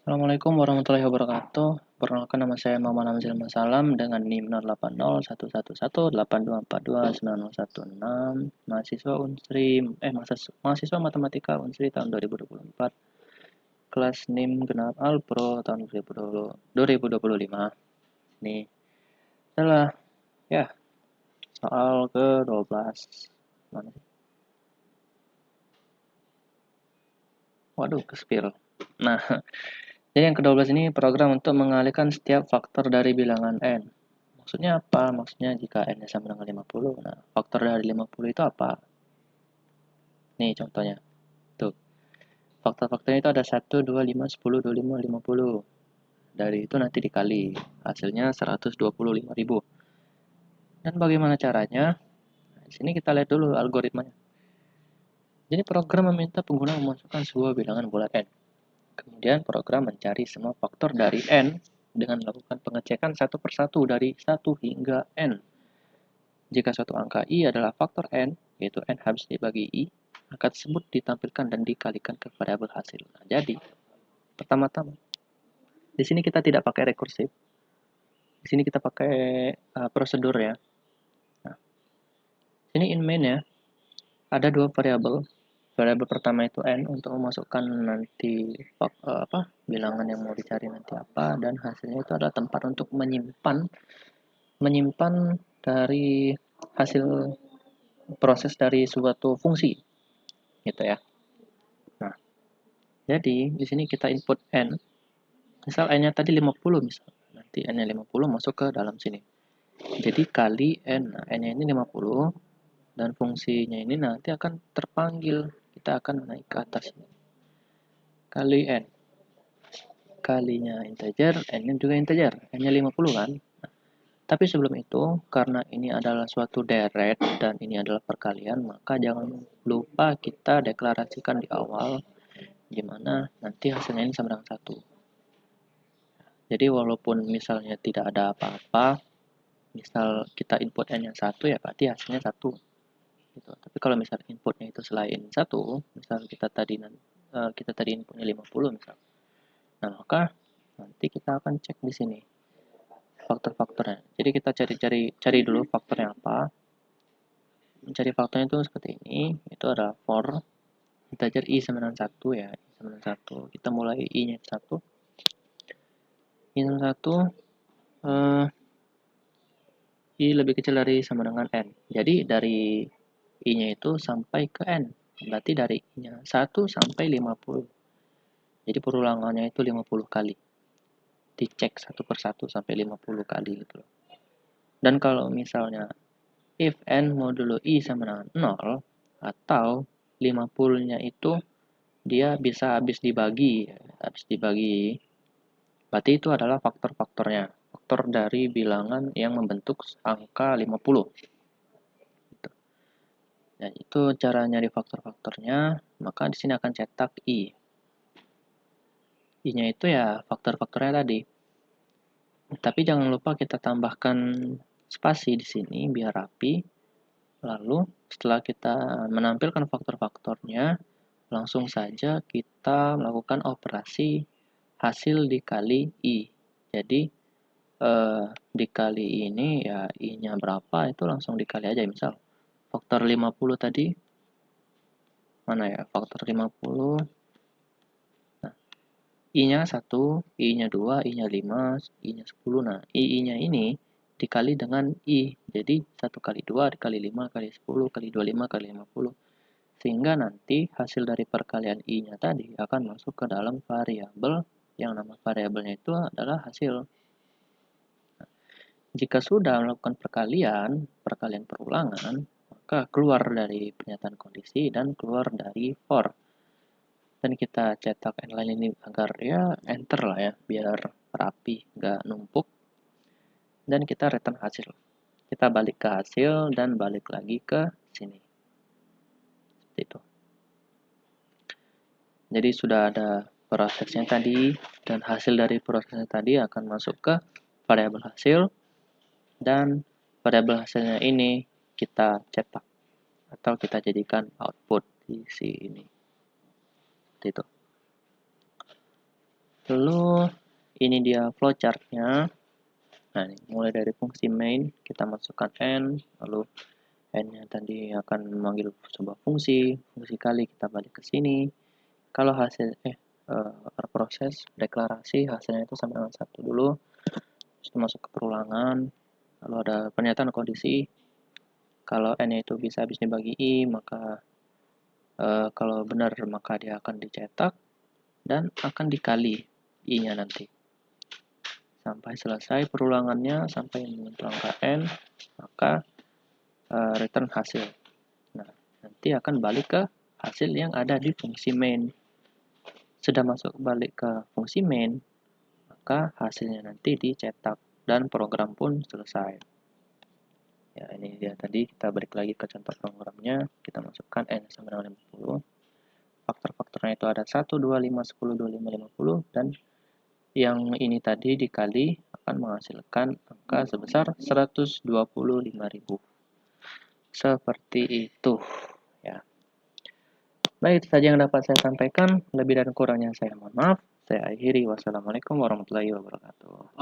Assalamualaikum warahmatullahi wabarakatuh. Perkenalkan nama saya Muhammad Hamzil Masalam dengan NIM 08011182429016, mahasiswa Unsri mahasiswa Matematika Unsri tahun 2024, kelas NIM genap Alpro tahun 2025. Nih, adalah ya soal ke-12. Mana sih? Waduh, ke-spill. Nah, jadi yang ke-12 ini program untuk mengalihkan setiap faktor dari bilangan n. Maksudnya apa? Maksudnya jika n sama dengan 50, nah faktor dari 50 itu apa? Nih contohnya. Tuh, faktor-faktornya itu ada 1, 2, 5, 10, 25, 50. Dari itu nanti dikali. Hasilnya 125.000. Dan bagaimana caranya? Nah, di sini kita lihat dulu algoritmanya. Jadi program meminta pengguna memasukkan sebuah bilangan bulat n. Kemudian program mencari semua faktor dari n dengan melakukan pengecekan satu persatu dari 1 hingga n. Jika suatu angka i adalah faktor n, yaitu n habis dibagi i, angka tersebut ditampilkan dan dikalikan ke variabel hasil. Nah, jadi, pertama-tama, di sini kita tidak pakai rekursif. Di sini kita pakai prosedur ya. Nah, ini in main ya, ada dua variabel. Variabel pertama itu n untuk memasukkan nanti bilangan yang mau dicari nanti apa, dan hasilnya itu adalah tempat untuk menyimpan dari hasil proses dari suatu fungsi gitu ya. Nah, jadi di sini kita input n. Misal n-nya tadi 50 misal. Nanti n-nya 50 masuk ke dalam sini. Jadi kali n. Nah, n-nya ini 50 dan fungsinya ini nanti akan terpanggil. Kita akan naik ke atas ini. Kali n. Kalinya integer, n-nya juga integer. N-nya 50 kan? Tapi sebelum itu, karena ini adalah suatu deret dan ini adalah perkalian, maka jangan lupa kita deklarasikan di awal di mana nanti hasilnya ini sama dengan 1. Jadi walaupun misalnya tidak ada apa-apa, misal kita input n yang 1 ya berarti hasilnya 1. Gitu. Tapi kalau misal inputnya itu selain 1, misal kita tadi inputnya 50 misal. Nah, maka nanti kita akan cek di sini faktor-faktornya. Jadi kita cari dulu faktornya apa. Mencari faktornya itu seperti ini. Itu ada for integer i sama dengan 1 ya. I sama dengan 1. Kita mulai i-nya 1. I sama 1 i lebih kecil dari sama dengan n. Jadi dari i-nya itu sampai ke n. Berarti dari i-nya 1 sampai 50. Jadi perulangannya itu 50 kali. Dicek satu persatu sampai 50 kali gitu. Dan kalau misalnya if n modulo i sama dengan 0 atau 50-nya itu dia bisa habis dibagi. Berarti itu adalah faktor-faktornya. Faktor dari bilangan yang membentuk angka 50. Dan itu cara nyari faktor-faktornya, maka di sini akan cetak i. I-nya itu ya faktor-faktornya tadi. Tapi jangan lupa kita tambahkan spasi di sini biar rapi. Lalu setelah kita menampilkan faktor-faktornya, langsung saja kita melakukan operasi hasil dikali i. Jadi dikali ini ya i-nya berapa itu langsung dikali aja. Misal faktor 50 tadi mana ya? Faktor 50. Nah, i-nya 1, i-nya 2, i-nya 5, i-nya 10. Nah, i-nya ini dikali dengan i. Jadi 1 kali 2 dikali 5 kali 10 kali 25 kali 50. Sehingga nanti hasil dari perkalian i-nya tadi akan masuk ke dalam variabel yang nama variabelnya itu adalah hasil. Jika sudah melakukan perkalian perulangan, maka keluar dari pernyataan kondisi dan keluar dari for. Dan kita cetak n line ini agar ya enter lah ya, biar rapi, nggak numpuk. Dan kita return hasil. Kita balik ke hasil dan balik lagi ke sini. Seperti itu. Jadi sudah ada prosesnya tadi, dan hasil dari prosesnya tadi akan masuk ke variabel hasil, dan variabel hasilnya ini kita cetak atau kita jadikan output di sini. Seperti itu. Lalu ini dia flowchart-nya. Nah, ini mulai dari fungsi main, kita masukkan n, lalu n-nya tadi akan memanggil sebuah fungsi kali kita balik ke sini. Kalau hasil proses deklarasi hasilnya itu sama dengan 1 dulu, terus masuk ke perulangan, lalu ada pernyataan kondisi. Kalau n itu bisa habis dibagi i, maka kalau benar maka dia akan dicetak dan akan dikali i-nya nanti sampai selesai perulangannya sampai menyentuh angka n, maka return hasil. Nah, nanti akan balik ke hasil yang ada di fungsi main. Sudah masuk balik ke fungsi main, maka hasilnya nanti dicetak dan program pun selesai. Ya, ini dia tadi, kita balik lagi ke contoh programnya, kita masukkan n sama dengan 50. Faktor-faktornya itu ada 1, 2, 5, 10, 25, 50, dan yang ini tadi dikali akan menghasilkan angka sebesar 125.000. Seperti itu, ya. Baik, itu saja yang dapat saya sampaikan. Lebih dan kurangnya saya mohon maaf. Saya akhiri. Wassalamualaikum warahmatullahi wabarakatuh.